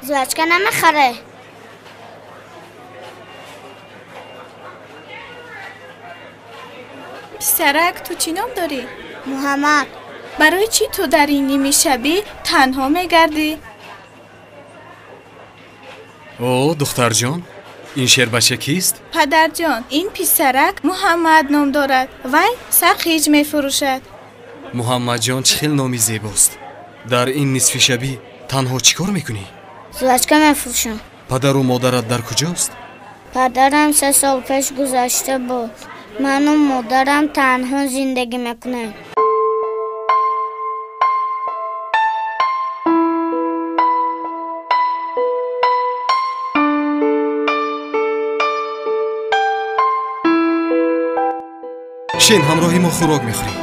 زوجکه نمیخره. پسرک تو چی نام داری؟ محمد. برای چی تو در این نیمه شبی تنها میگردی؟ او دختر جان، این شعر کیست؟ پدر جان، این پسرک محمد نام دارد. وی سرخیج میفروشد. محمد جان چه خیلی نامی زیباست. در این نصف شبی تنها چیکار میکنی؟ زوجکه میفروشم. پدر و مادرت در کجاست؟ پدرم 3 سال پیش گذشته بود. من و مادرم تنها زندگی میکنیم. شین همراهی ما خوراک میخوریم.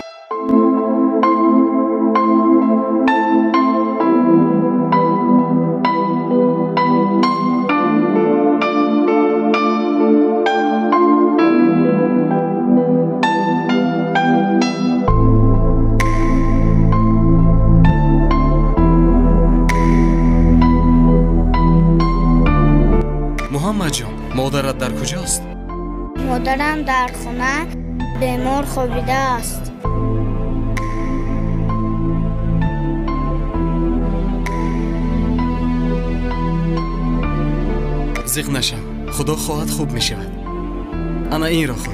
محمد جان، مادرت در کجاست؟ مادرم در خونه بیمار خوابیده است. زیغ نشم، خدا خواهد خوب می شود. انا این را خور.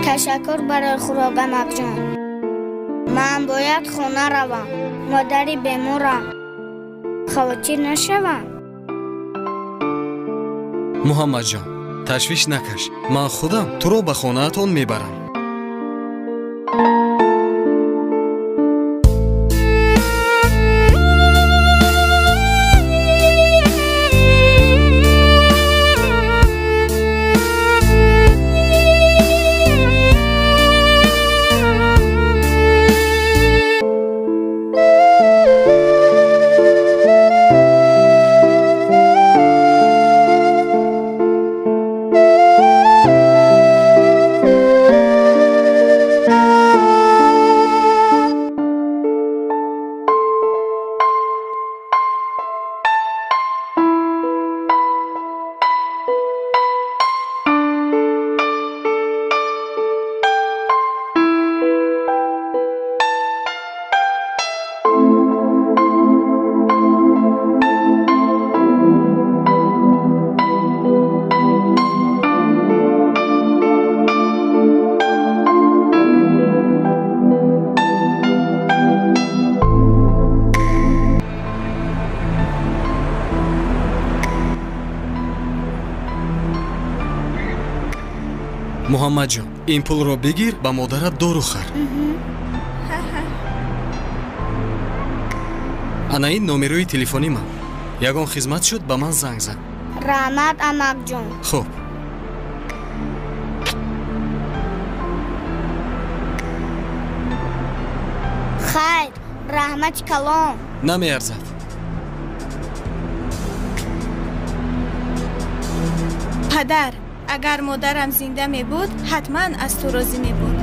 تشکر برای خوراک مقجان. من باید خونه روم. مادری بیمارم. خواهی نشوم. محمد جان، تشویش نکش. من خودم تو رو به خانه‌تان میبرم. محمد جان، این پول رو بگیر با مادرت دارو خر. ана ин номерои телефони ман. Ягон хизмат шуд ба ман занг зад. раҳмат амакҷон. хуб. хайр, раҳмати калом. намеарзад. падар, агар модарам зинда мебуд, ҳатман аз ту розӣ мебуд.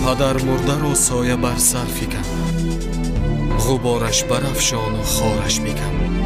падар мурдаро соя бар сар фикан, ғубораш барафшону хораш бикан.